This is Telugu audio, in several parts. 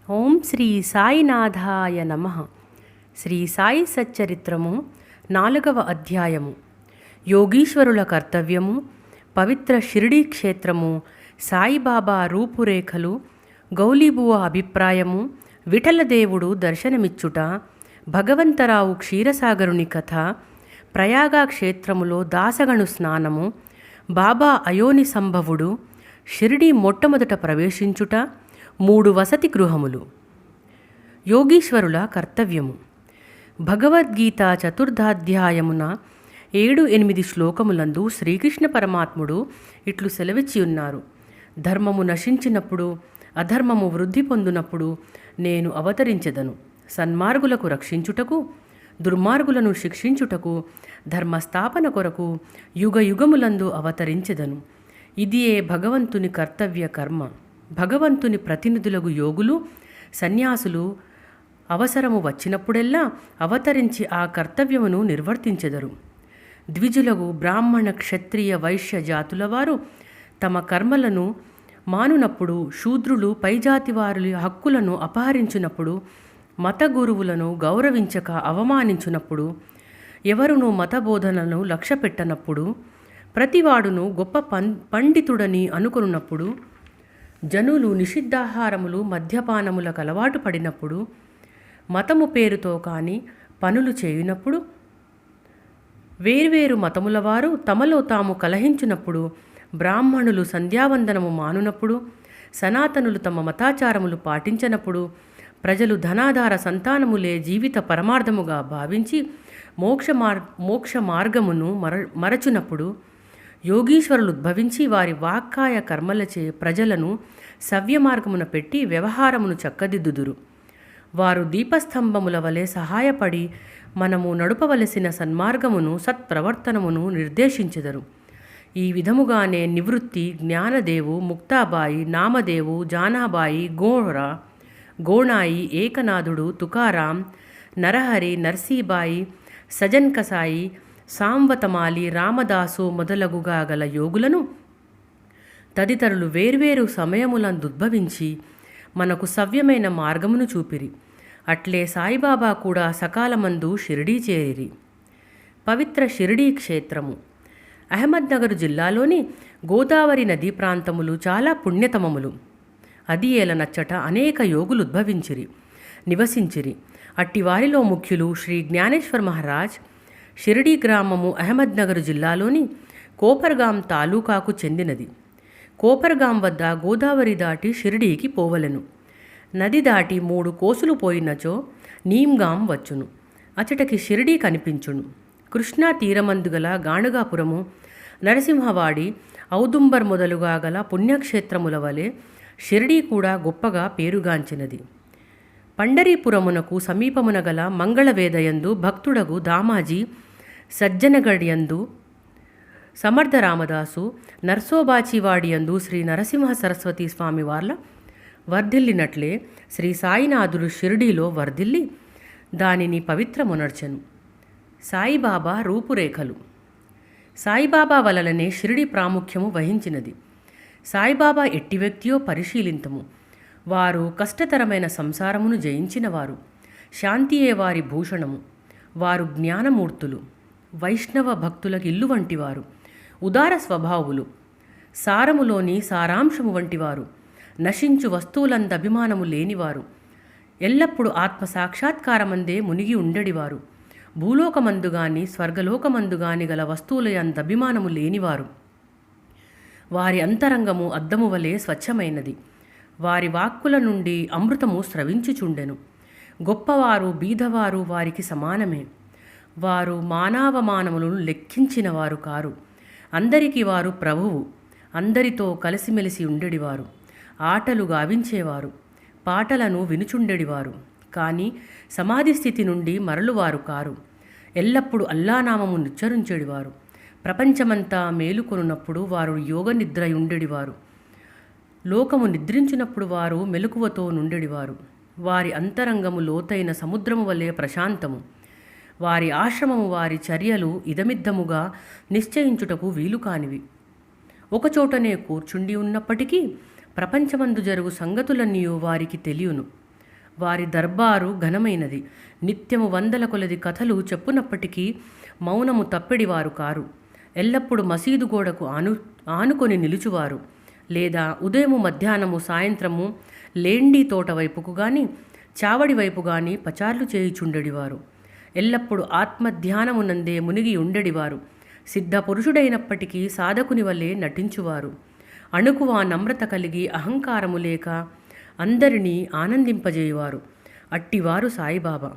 ఓం శ్రీ సాయినాథాయ నమః. శ్రీ సాయి సచ్చరిత్రము 4వ అధ్యాయము. యోగీశ్వరుల కర్తవ్యము, పవిత్ర షిరిడీ క్షేత్రము, సాయిబాబా రూపురేఖలు, గౌలీబువ అభిప్రాయము, విఠలదేవుడు దర్శనమిచ్చుట, భగవంతరావు క్షీరసాగరుని కథ, ప్రయాగ క్షేత్రములో దాసగణు స్నానము, బాబా అయోని సంభవుడు, షిరిడీ మొట్టమొదట ప్రవేశించుట, 3 వసతి గృహములు. యోగీశ్వరుల కర్తవ్యము. భగవద్గీత 4వ అధ్యాయమున 7-8 శ్లోకములందు శ్రీకృష్ణ పరమాత్ముడు ఇట్లు సెలవిచ్చి ఉన్నారు. ధర్మము నశించినప్పుడు, అధర్మము వృద్ధి పొందునప్పుడు నేను అవతరించెదను. సన్మార్గులకు రక్షించుటకు, దుర్మార్గులను శిక్షించుటకు, ధర్మస్థాపన కొరకు యుగ యుగములందు అవతరించెదను. ఇదియే భగవంతుని కర్తవ్య కర్మ. భగవంతుని ప్రతినిధులకు యోగులు, సన్యాసులు అవసరము వచ్చినప్పుడెల్లా అవతరించి ఆ కర్తవ్యమును నిర్వర్తించెదరు. ద్విజులకు బ్రాహ్మణ, క్షత్రియ, వైశ్య జాతుల వారు తమ కర్మలను మానునప్పుడు, శూద్రులు పైజాతి వారి హక్కులను అపహరించినప్పుడు, మత గురువులను గౌరవించక అవమానించినప్పుడు, ఎవరును మతబోధనలను లక్ష్యపెట్టనప్పుడు, ప్రతివాడును గొప్ప పండితుడని అనుకున్నప్పుడు, జనులు నిషిద్ధాహారములు మద్యపానములకు అలవాటు పడినప్పుడు, మతము పేరుతో కాని పనులు చేయునప్పుడు, వేర్వేరు మతముల వారు తమలో తాము కలహించినప్పుడు, బ్రాహ్మణులు సంధ్యావందనము మానునప్పుడు, సనాతనులు తమ మతాచారములు పాటించనప్పుడు, ప్రజలు ధనాధార సంతానములే జీవిత పరమార్థముగా భావించి మోక్ష మార్గమును మరచునప్పుడు, యోగీశ్వరులు ఉద్భవించి వారి వాక్కాయ కర్మలచే ప్రజలను సవ్యమార్గమున పెట్టి వ్యవహారమును చక్కదిద్దుదురు. వారు దీపస్తంభముల వలె సహాయపడి మనము నడుపవలసిన సన్మార్గమును, సత్ప్రవర్తనమును నిర్దేశించెదరు. ఈ విధముగానే నివృత్తి, జ్ఞానదేవు, ముక్తాబాయి, నామదేవు, జానాబాయి, గోణాయి, ఏకనాథుడు, తుకారాం, నరహరి, నర్సీబాయి, సజన్ కసాయి, సాంవతమాలి, రామదాసు మొదలగుగా గల యోగులను తదితరులు వేర్వేరు సమయములందుద్భవించి మనకు సవ్యమైన మార్గమును చూపిరి. అట్లే సాయిబాబా కూడా సకాలమందు షిరిడీ చేరిరి. పవిత్ర షిరిడీ క్షేత్రము. అహ్మద్నగర్ జిల్లాలోని గోదావరి నదీ ప్రాంతములు చాలా పుణ్యతమములు. అది ఏలనచ్చట అనేక యోగులు ఉద్భవించిరి, నివసించిరి. అట్టి వారిలో ముఖ్యులు శ్రీ జ్ఞానేశ్వర్ మహారాజ్. షిరిడీ గ్రామము అహ్మద్నగర్ జిల్లాలోని కోపర్గాం తాలూకాకు చెందినది. కోపర్గాం వద్ద గోదావరి దాటి షిరిడీకి పోవలెను. నది దాటి 3 కోసులు పోయినచో నీమ్గాం వచ్చును. అచటకి షిరిడీ కనిపించును. కృష్ణా తీరమందుగల గాణగాపురము, నరసింహవాడి, ఔదుంబర్ మొదలుగా గల పుణ్యక్షేత్రముల వలె షిరిడీ కూడా గొప్పగా పేరుగాంచినది. పండరీపురమునకు సమీపమున గల మంగళవేదయందు భక్తుడగు దామాజీ, సజ్జనగడ్యందు సమర్థ రామదాసు, నర్సోబాచివాడియందు శ్రీ నరసింహ సరస్వతి స్వామి వార్ల వర్ధిల్లినట్లే శ్రీ సాయినాథుడు షిరిడీలో వర్ధిల్లి దానిని పవిత్రమునర్చెను. సాయిబాబా రూపురేఖలు. సాయిబాబా వలననే షిరిడీ ప్రాముఖ్యము వహించినది. సాయిబాబా ఎట్టి వ్యక్తియో పరిశీలింతము. వారు కష్టతరమైన సంసారమును జయించినవారు. శాంతియే వారి భూషణము. వారు జ్ఞానమూర్తులు, వైష్ణవ భక్తులకు ఇల్లు వంటివారు, ఉదార స్వభావులు, సారములోని సారాంశము వంటివారు, నశించు వస్తువులంద అభిమానము లేనివారు, ఎల్లప్పుడూ ఆత్మ సాక్షాత్కారమందే మునిగి ఉండడివారు, భూలోకమందు గాని స్వర్గలోకమందు గాని గల వస్తువుల అంత అభిమానము లేనివారు. వారి అంతరంగము అద్దము వలె స్వచ్ఛమైనది. వారి వాక్కుల నుండి అమృతము స్రవించుచుండెను. గొప్పవారు బీదవారు వారికి సమానమే. వారు మానవమానములను లెక్కించినవారు కారు. అందరికీ వారు ప్రభువు. అందరితో కలిసిమెలిసి ఉండేడివారు. ఆటలు గావించేవారు, పాటలను వినుచుండెడివారు. కానీ సమాధి స్థితి నుండి మరలువారు కారు. ఎల్లప్పుడూ అల్లానామము ఉచ్చరించేడివారు. ప్రపంచమంతా మేలుకొనున్నప్పుడు వారు యోగ నిద్ర ఉండేడివారు. లోకము నిద్రించినప్పుడు వారు మెలకువతో నుండెడివారు. వారి అంతరంగము లోతైన సముద్రము వలె ప్రశాంతము. వారి ఆశ్రమము, వారి చర్యలు ఇదమిద్దముగా నిశ్చయించుటకు వీలు కానివి. ఒకచోటనే కూర్చుండి ఉన్నప్పటికీ ప్రపంచమందు జరుగు సంగతులన్నీ వారికి తెలియను. వారి దర్బారు ఘనమైనది. నిత్యము వందల కొలది కథలు చెప్పునప్పటికీ మౌనము తప్పెడివారు కారు. ఎల్లప్పుడూ మసీదు గోడకు ఆనుకొని నిలుచువారు. లేదా ఉదయము, మధ్యాహ్నము, సాయంత్రము లేండి తోట వైపుకు గాని చావడి వైపు గాని పచార్లు చేయుచుండెడివారు. ఎల్లప్పుడూ ఆత్మధ్యానమునందే మునిగి ఉండెడివారు. సిద్ధ పురుషుడైనప్పటికీ సాధకుని వలె నటించువారు. అణుకువ నమ్రత కలిగి అహంకారము లేక అందరినీ ఆనందింపజేయువారు. అట్టివారు సాయిబాబా.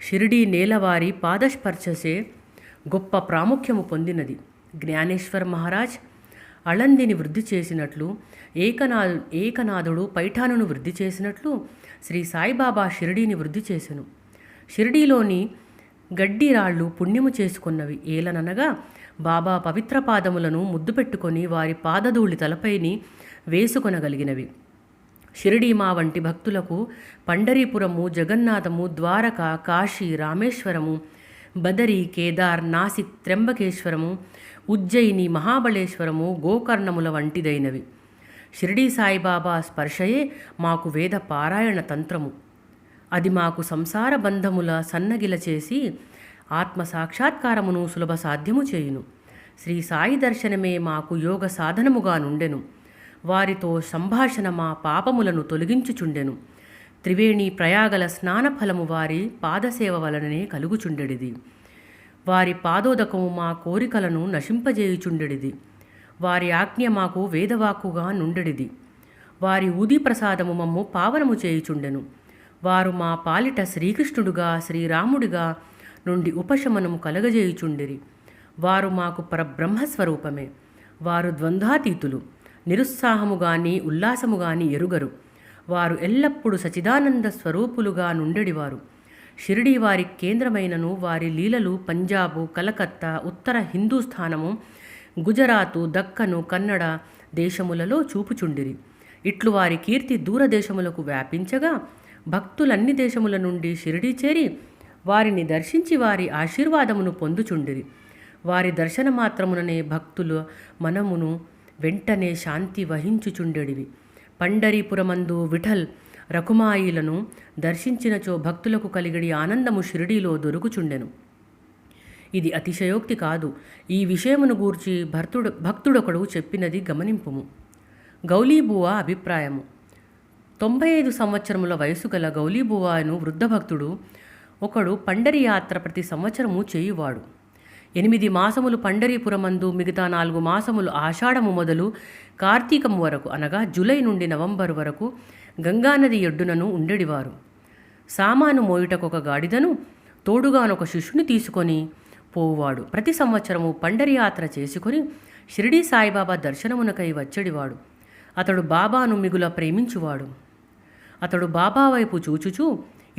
షిరిడీ నేలవారి పాదస్పర్శసే గొప్ప ప్రాముఖ్యము పొందినది. జ్ఞానేశ్వర్ మహారాజ్ అళందిని వృద్ధి చేసినట్లు, ఏకనాథుడు పైఠానును వృద్ధి చేసినట్లు శ్రీ సాయిబాబా షిరిడీని వృద్ధి చేసెను. షిరిడీలోని గడ్డి రాళ్ళు పుణ్యము చేసుకున్నవి. ఏలననగా బాబా పవిత్ర పాదములను ముద్దు పెట్టుకొని వారి పాదధూళి తలపైని వేసుకొనగలిగినవి. షిరిడీ మా వంటి భక్తులకు పండరీపురము, జగన్నాథము, ద్వారక, కాశీ, రామేశ్వరము, బదరి, కేదార్, నాసిక్, త్ర్యంబకేశ్వరము, ఉజ్జయిని, మహాబళేశ్వరము, గోకర్ణముల వంటిదైనవి. షిరిడీ సాయిబాబా స్పర్శయే మాకు వేద పారాయణ తంత్రము. అది మాకు సంసార బంధముల సన్నగిల చేసి ఆత్మ సాక్షాత్కారమును సులభ సాధ్యము చేయును. శ్రీ సాయి దర్శనమే మాకు యోగ సాధనముగా నుండెను. వారితో సంభాషణ మా పాపములను తొలగించుచుండెను. త్రివేణి ప్రయాగల స్నానఫలము వారి పాదసేవ వలననే కలుగుచుండెడిది. వారి పాదోదకము మా కోరికలను నశింపజేయుచుండెడిది. వారి ఆజ్ఞ మాకు వేదవాక్కుగా నుండెడిది. వారి ఊది ప్రసాదము మమ్ము పావనము చేయుచుండెను. వారు మా పాలిట శ్రీకృష్ణుడుగా, శ్రీరాముడిగా నుండి ఉపశమనము కలగజేయుచుండిరి. వారు మాకు పరబ్రహ్మస్వరూపమే. వారు ద్వంద్వాతీతులు. నిరుత్సాహము గాని ఉల్లాసము గాని ఎరుగరు. వారు ఎల్లప్పుడూ సచిదానంద స్వరూపులుగా నుండెడివారు. షిరిడీ వారి కేంద్రమైనను వారి లీలలు పంజాబు, కలకత్తా, ఉత్తర హిందూస్థానము, గుజరాతు, దక్కను, కన్నడ దేశములలో చూపుచుండిరి. ఇట్లు వారి కీర్తి దూరదేశములకు వ్యాపించగా భక్తులన్ని దేశముల నుండి షిరిడీ చేరి వారిని దర్శించి వారి ఆశీర్వాదమును పొందుచుండిరి. వారి దర్శన మాత్రముననే భక్తుల మనమును వెంటనే శాంతి వహించుచుండెడివి. పండరీపురమందు విఠల్ రకుమాయిలను దర్శించినచో భక్తులకు కలిగడి ఆనందము షిరిడీలో దొరుకుచుండెను. ఇది అతిశయోక్తి కాదు. ఈ విషయమును గూర్చి భక్తుడొకడు చెప్పినది గమనింపుము. గౌలీబువ అభిప్రాయము. 95 సంవత్సరముల వయసు గల గౌలీబువ అను వృద్ధ భక్తుడు ఒకడు పండరి యాత్ర ప్రతి సంవత్సరము చేయువాడు. 8 మాసములు పండరీపురమందు, మిగతా 4 మాసములు ఆషాఢము మొదలు కార్తీకము వరకు అనగా జూలై నుండి నవంబర్ వరకు గంగానది ఎడ్డునను ఉండెడివారు. సామాను మోయుటకొక గాడిదను తోడుగానొక శిష్యుని తీసుకొని పోవువాడు. ప్రతి సంవత్సరము పండరి యాత్ర చేసుకొని షిరిడీ సాయిబాబా దర్శనమునకై వచ్చేడివాడు. అతడు బాబాను మిగుల ప్రేమించువాడు. అతడు బాబా వైపు చూచుచూ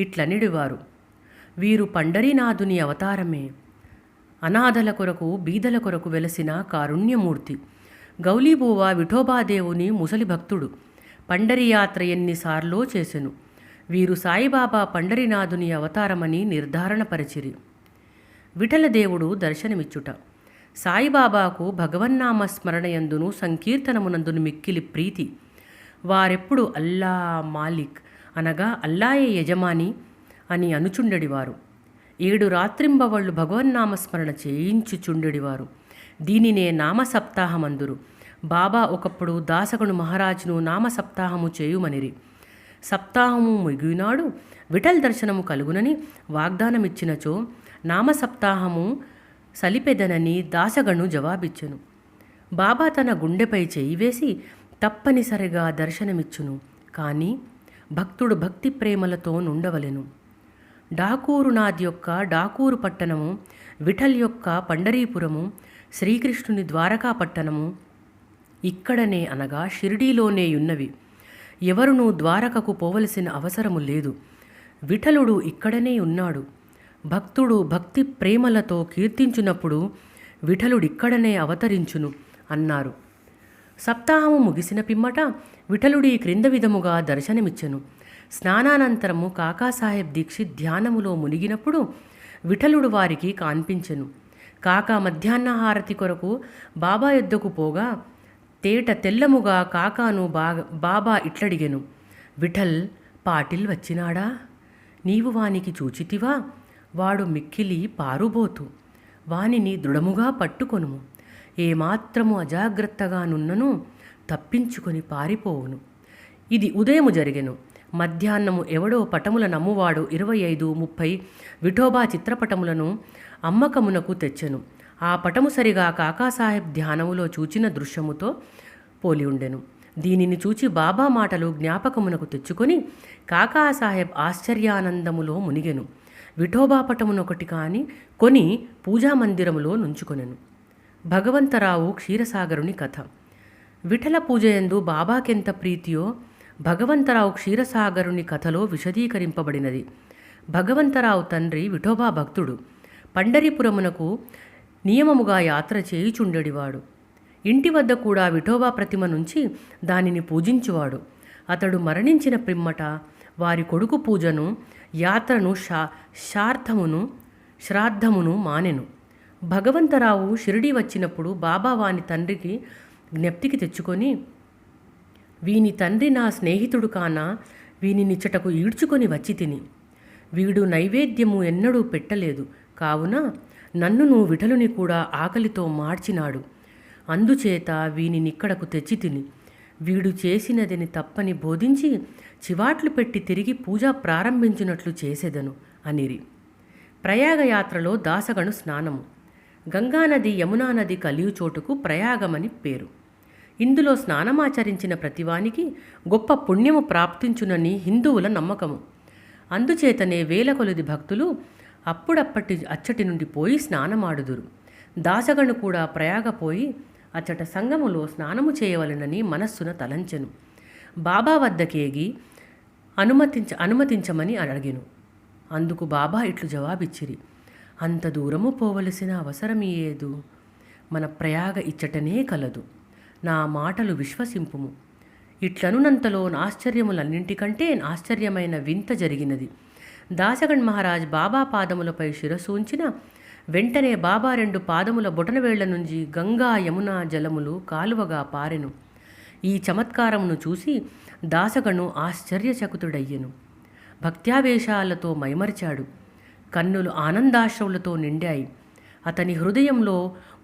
ఇట్లనిడివారు: వీరు పండరీనాథుని అవతారమే. అనాథల కొరకు, బీదల కొరకు వెలసిన కారుణ్యమూర్తి. గౌలీబువ విఠోబాదేవుని ముసలి భక్తుడు. పండరి యాత్ర ఎన్నిసార్లో చేసెను. వీరు సాయిబాబా పండరీనాథుని అవతారమని నిర్ధారణపరిచిరి. విఠలదేవుడు దర్శనమిచ్చుట. సాయిబాబాకు భగవన్నామ స్మరణయందును సంకీర్తనమునందును మిక్కిలి ప్రీతి. వారెప్పుడు అల్లా మాలిక్ అనగా అల్లాయే యజమాని అని అనుచుండెడివారు. 7 రాత్రింబవళ్ళు భగవన్నామస్మరణ చేయించుచుండెడివారు. దీనినే నామసప్తాహమందురు. బాబా ఒకప్పుడు దాసగను మహారాజును నామసప్తాహము చేయుమనిరి. సప్తాహము ముగినాడు విఠల్ దర్శనము కలుగునని వాగ్దానమిచ్చినచో నామసప్తాహము సలిపెదనని దాసగను జవాబిచ్చెను. బాబా తన గుండెపై చేయి వేసి తప్పనిసరిగా దర్శనమిచ్చును. కానీ భక్తుడు భక్తి ప్రేమలతో నుండవలెను. డాకూరునాథ్ యొక్క డాకూరు పట్టణము, విఠల్ యొక్క పండరీపురము, శ్రీకృష్ణుని ద్వారకా పట్టణము ఇక్కడనే అనగా షిరిడీలోనే ఉన్నవి. ఎవరునూ ద్వారకకు పోవలసిన అవసరము లేదు. విఠలుడు ఇక్కడనే ఉన్నాడు. భక్తుడు భక్తి ప్రేమలతో కీర్తించునప్పుడు విఠలుడిక్కడనే అవతరించును అన్నారు. సప్తాహము ముగిసిన పిమ్మట విఠలుడి క్రింద విధముగా దర్శనమిచ్చెను. స్నానానంతరము కాకాసాహెబ్ దీక్షిత్ ధ్యానములో మునిగినప్పుడు విఠలుడు వారికి కాన్పించెను. కాకా మధ్యాహ్నహారతి కొరకు బాబా యొద్దకు పోగా తేట తెల్లముగా కాకాను బాబా ఇట్లడిగెను: విఠల్, పాటిల్ వచ్చినాడా? నీవు వానికి చూచితివా? వాడు మిక్కిలి పారుబోతు. వానిని దృఢముగా పట్టుకొనుము. ఏమాత్రము అజాగ్రత్తగానున్నను తప్పించుకొని పారిపోవును. ఇది ఉదయము జరిగెను. మధ్యాహ్నము ఎవడో పటముల నమ్మువాడు 25-30 విఠోబా చిత్రపటములను అమ్మకమునకు తెచ్చెను. ఆ పటము సరిగా కాకాసాహెబ్ ధ్యానములో చూచిన దృశ్యముతో పోలి ఉండెను. దీనిని చూచి బాబా మాటలు జ్ఞాపకమునకు తెచ్చుకొని కాకాసాహెబ్ ఆశ్చర్యానందములో మునిగెను. విఠోబా పటమునొకటి కాని కొని పూజామందిరములో నుంచుకొనెను. భగవంతరావు క్షీరసాగరుని కథ. విఠల పూజయందు బాబాకెంత ప్రీతియో భగవంతరావు క్షీరసాగరుని కథలో విశదీకరింపబడినది. భగవంతరావు తండ్రి విఠోబా భక్తుడు. పండరీపురమునకు నియమముగా యాత్ర చేయుచుండెడివాడు. ఇంటి వద్ద కూడా విఠోబా ప్రతిమ నుంచి దానిని పూజించువాడు. అతడు మరణించిన పిమ్మట వారి కొడుకు పూజను, యాత్రను, శ్రాద్ధమును మానెను. భగవంతరావు షిరిడీ వచ్చినప్పుడు బాబా వాని తండ్రికి జ్ఞప్తికి తెచ్చుకొని, వీని తండ్రి నా స్నేహితుడు కాన వీనినిచ్చటకు ఈడ్చుకొని వచ్చి తిని. వీడు నైవేద్యము ఎన్నడూ పెట్టలేదు. కావున నన్నును విఠలుని కూడా ఆకలితో మార్చినాడు. అందుచేత వీనినిక్కడకు తెచ్చి తిని వీడు చేసినదని తప్పని బోధించి చివాట్లు పెట్టి తిరిగి పూజ ప్రారంభించినట్లు చేసేదను అనిరి. ప్రయాగయాత్రలో దాసగను స్నానము. గంగానది యమునా నది కలియు చోటుకు ప్రయాగమని పేరు. ఇందులో స్నానమాచరించిన ప్రతివానికి గొప్ప పుణ్యము ప్రాప్తించునని హిందువుల నమ్మకము. అందుచేతనే వేల కొలది భక్తులు అచ్చటి నుండి పోయి స్నానమాడుదురు. దాసగను కూడా ప్రయాగపోయి అచ్చట సంగములో స్నానము చేయవలెనని మనస్సున తలంచెను. బాబా వద్దకేగి అనుమతించమని అడిగెను. అందుకు బాబా ఇట్లు జవాబిచ్చిరి, అంత దూరము పోవలసిన అవసరమేదు. మన ప్రయాగ ఇచ్చటనే కలదు. నా మాటలు విశ్వసింపుము. ఇట్లనునంతలో ఆశ్చర్యములన్నింటికంటే ఆశ్చర్యమైన వింత జరిగినది. దాసగణ్ మహారాజ్ బాబా పాదములపై శిరస్సు ఉంచిన వెంటనే బాబా 2 పాదముల బొటనవేళ్ల నుంచి గంగా యమునా జలములు కాలువగా పారెను. ఈ చమత్కారమును చూసి దాసగను ఆశ్చర్యచకితుడయ్యెను. భక్త్యావేశాలతో మైమరిచాడు. కన్నులు ఆనందాశ్రవులతో నిండాయి. అతని హృదయంలో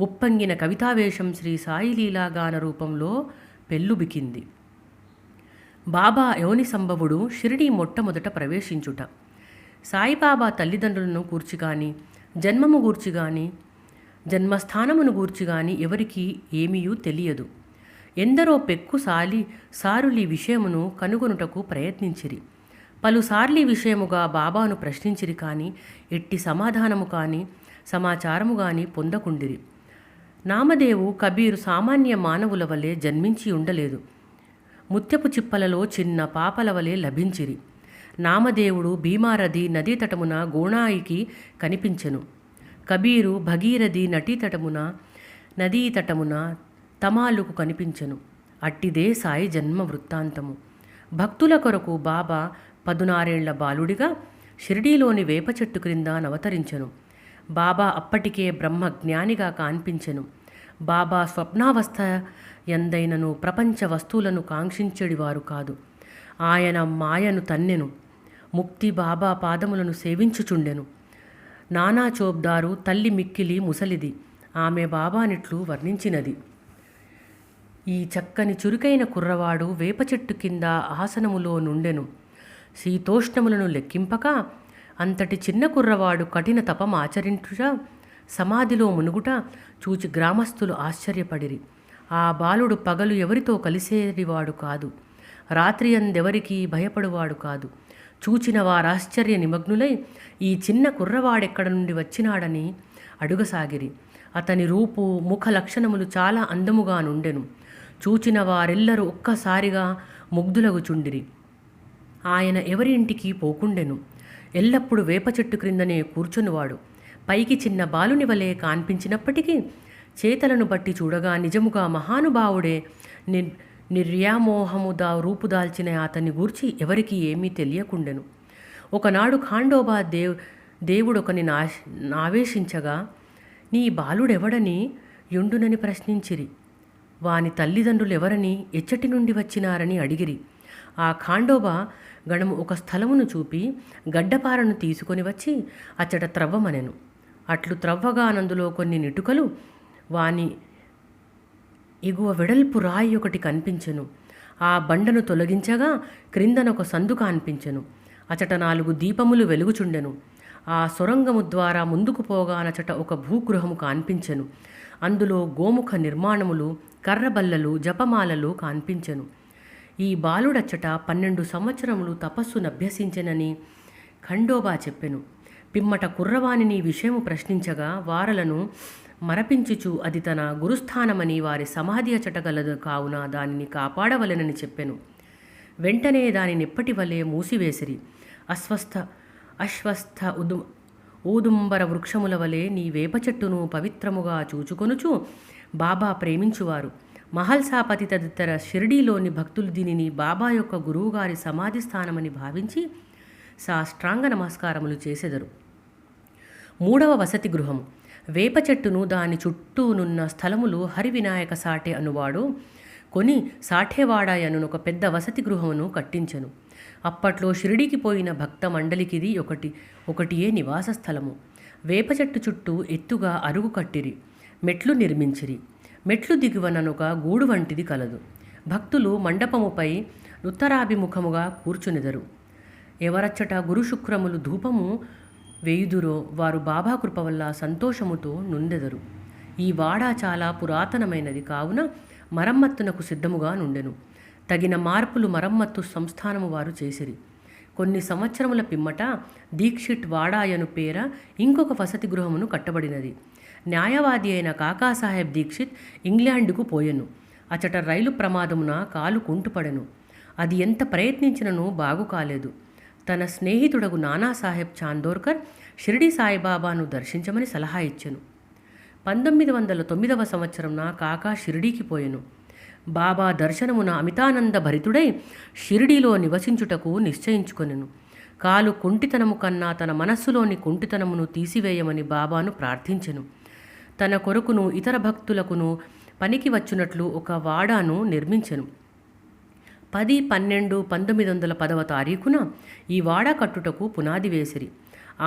ఉప్పొంగిన కవితావేశం శ్రీ సాయిలీలాగాన రూపంలో పెల్లుబికింది. బాబా యోని సంభవుడు షిరిడీ మొట్టమొదట ప్రవేశించుట. సాయిబాబా తల్లిదండ్రులను గూర్చి గాని, జన్మము గూర్చి గాని, జన్మస్థానమును గూర్చి గాని ఎవరికీ ఏమీయూ తెలియదు. ఎందరో పెక్కు సారులి విషయమును కనుగొనుటకు ప్రయత్నించిరి. పలుసార్లు విషయముగా బాబాను ప్రశ్నించిరి కానీ ఎట్టి సమాధానము కానీ సమాచారము కానీ పొందకుండిరి. నామదేవు, కబీరు సామాన్య మానవుల వలె జన్మించి ఉండలేదు. ముత్యపు చిప్పలలో చిన్న పాపల వలె లభించిరి. నామదేవుడు భీమారథి నదీతటమున గోణాయికి కనిపించెను. కబీరు భగీరథి నదీతటమున తమాలుకు కనిపించెను. అట్టిదే సాయి జన్మ వృత్తాంతము. భక్తుల కొరకు బాబా 16 బాలుడిగా షిరిడీలోని వేప చెట్టు క్రింద అవతరించెను. బాబా అప్పటికే బ్రహ్మజ్ఞానిగా కాన్పించెను. బాబా స్వప్నావస్థ ఎందైనను ప్రపంచ వస్తువులను కాంక్షించెడివారు కాదు. ఆయన మాయను తన్నెను. ముక్తి బాబా పాదములను సేవించుచుండెను. నానా చోబ్దారు తల్లి మిక్కిలి ముసలిది. ఆమె బాబానిట్లు వర్ణించినది. ఈ చక్కని చురుకైన కుర్రవాడు వేప చెట్టు కింద ఆసనములో నుండెను. శీతోష్ణములను లెక్కింపక అంతటి చిన్న కుర్రవాడు కఠిన తపమాచరించుట, సమాధిలో మునుగుట చూచి గ్రామస్తులు ఆశ్చర్యపడిరి. ఆ బాలుడు పగలు ఎవరితో కలిసేవాడు కాదు. రాత్రి అందెవరికీ భయపడువాడు కాదు. చూచిన వారాశ్చర్య నిమగ్నులై ఈ చిన్న కుర్రవాడెక్కడ నుండి వచ్చినాడని అడుగసాగిరి. అతని రూపు, ముఖ లక్షణములు చాలా అందముగా నుండెను. చూచిన వారెల్లరూ ఒక్కసారిగా ముగ్ధులగుచుండిరి. ఆయన ఎవరి ఇంటికి పోకుండెను. ఎల్లప్పుడూ వేప చెట్టు క్రిందనే కూర్చునివాడు. పైకి చిన్న బాలుని వలె కాన్పించినప్పటికీ చేతలను బట్టి చూడగా నిజముగా మహానుభావుడే. నిర్యామోహముదా రూపుదాల్చిన అతన్ని గూర్చి ఎవరికి ఏమీ తెలియకుండెను. ఒకనాడు ఖాండోబా దేవుడొకని ఆవేశించగా, నీ బాలుడెవడని యుండునని ప్రశ్నించిరి. వాని తల్లిదండ్రులెవరని, ఎచ్చటి నుండి వచ్చినారని అడిగిరి. ఆ ఖాండోబా గణము ఒక స్థలమును చూపి గడ్డపారను తీసుకొని వచ్చి అచ్చట త్రవ్వమనెను. అట్లు త్రవ్వగా నందులో కొన్ని నిటుకలు వాని ఎగువ వెడల్పు రాయి ఒకటి కనిపించెను. ఆ బండను తొలగించగా క్రిందనొక సందు కనిపించెను. అచట 4 దీపములు వెలుగుచుండెను. ఆ సొరంగము ద్వారా ముందుకు పోగానచట ఒక భూగృహము కాన్పించెను. అందులో గోముఖ నిర్మాణములు, కర్రబల్లలు, జపమాలలు కాన్పించెను. ఈ బాలుడచ్చట 12 సంవత్సరములు తపస్సునభ్యసించెనని ఖండోబా చెప్పెను. పిమ్మట కుర్రవానిని విషయము ప్రశ్నించగా వారలను మరపించుచు అది తన గురుస్థానమని వారి సమాధి అచటగలదు కావున దానిని కాపాడవలెనని చెప్పెను. వెంటనే దానినెప్పటి వలె మూసివేసిరి. అశ్వస్థ ఊదుంబర వృక్షముల వలె నీ వేప చెట్టును పవిత్రముగా చూచుకొనుచు బాబా ప్రేమించువారు. మహల్సాపతి తదితర షిర్డీలోని భక్తులు దీనిని బాబా యొక్క గురువుగారి సమాధి స్థానమని భావించి సాష్టాంగ నమస్కారములు చేసెదరు. 3వ వసతి గృహము. వేప చెట్టును దాని చుట్టూనున్న స్థలములు హరివినాయక సాఠే అనువాడు కొని సాఠేవాడాయను ఒక పెద్ద వసతి గృహమును కట్టించెను. అప్పట్లో షిరిడీకి పోయిన భక్త మండలికిది ఒకటియే నివాస స్థలము. వేప చెట్టు చుట్టూ ఎత్తుగా అరుగు కట్టిరి. మెట్లు నిర్మించిరి. మెట్లు దిగువననొక గూడు వంటిది కలదు. భక్తులు మండపముపై ఉత్తరాభిముఖముగా కూర్చునెదరు. ఎవరచ్చట గురుశుక్రములు ధూపము వేయుదురో వారు బాబా కృప వల్ల సంతోషముతో నుండెదరు. ఈ వాడ చాలా పురాతనమైనది కావున మరమ్మత్తునకు సిద్ధముగా నుండెను. తగిన మార్పులు మరమ్మత్తు సంస్థానము వారు చేసిరి. కొన్ని సంవత్సరముల పిమ్మట దీక్షిత్ వాడాయను పేర ఇంకొక వసతి గృహమును కట్టబడినది. న్యాయవాది అయిన కాకాసాహెబ్ దీక్షిత్ ఇంగ్లాండుకు పోయెను. అచట రైలు ప్రమాదమున కాలు కుంటుపడెను. అది ఎంత ప్రయత్నించినను బాగు కాలేదు. తన స్నేహితుడగు నానాసాహెబ్ చాందోర్కర్ షిరిడి సాయిబాబాను దర్శించమని సలహా ఇచ్చెను. 1909వ సంవత్సరంన కాకా షిరిడీకి పోయెను. బాబా దర్శనమున అమితానంద భరితుడై షిరిడీలో నివసించుటకు నిశ్చయించుకొనెను. కాలు కుంటితనము కన్నా తన మనస్సులోని కుంటితనమును తీసివేయమని బాబాను ప్రార్థించెను. తన కొరకును ఇతర భక్తులకును పనికి వచ్చునట్లు ఒక వాడాను నిర్మించెను. 10-12-1910వ తారీఖున ఈ వాడ కట్టుటకు పునాది వేసిరి.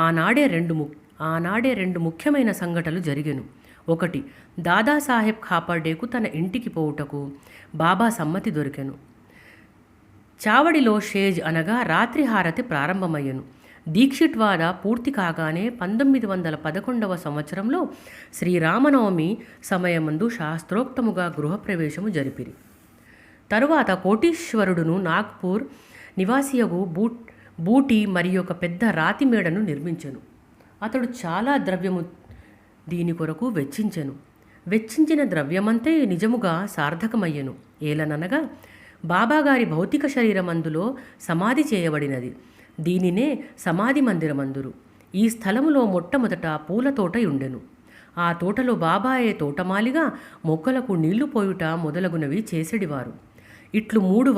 ఆనాడే రెండు ముఖ్యమైన సంఘటనలు జరిగెను. ఒకటి, దాదాసాహెబ్ ఖాపర్డేకు తన ఇంటికి పోవుటకు బాబా సమ్మతి దొరికెను. చావడిలో షేజ్ అనగా రాత్రి హారతి ప్రారంభమయ్యను. దీక్షిత్ వాద పూర్తి కాగానే 1911వ సంవత్సరంలో శ్రీరామనవమి సమయమందు శాస్త్రోక్తముగా గృహప్రవేశము జరిపిరి. తరువాత కోటీశ్వరుడును నాగ్పూర్ నివాసియగు బూటి మరియు ఒక పెద్ద రాతి మేడను నిర్మించెను. అతడు చాలా ద్రవ్యము దీని కొరకు వెచ్చించిన ద్రవ్యమంతే నిజముగా సార్థకమయ్యెను. ఏలననగా బాబాగారి భౌతిక శరీరమందులో సమాధి చేయబడినది. దీనినే సమాధి మందిరమందురు. ఈ స్థలములో మొట్టమొదట పూల తోట ఉండెను. ఆ తోటలో బాబాయే తోటమాలిగా మొక్కలకు నీళ్లు పోయుట మొదలగునవి చేసెడివారు. ఇట్లు 3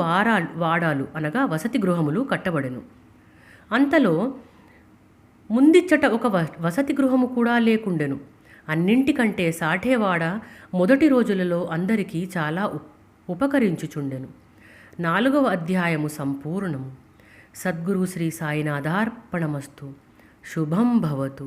వాడాలు అనగా వసతి గృహములు కట్టబడెను. అంతలో ముందిచ్చట ఒక వసతి గృహము కూడా లేకుండెను. అన్నింటికంటే సాఠేవాడ మొదటి రోజులలో అందరికీ చాలా ఉపకరించుచుండెను. 4వ అధ్యాయము సంపూర్ణము. సద్గురు శ్రీ సాయినాథార్పణమస్తు. శుభం భవతు.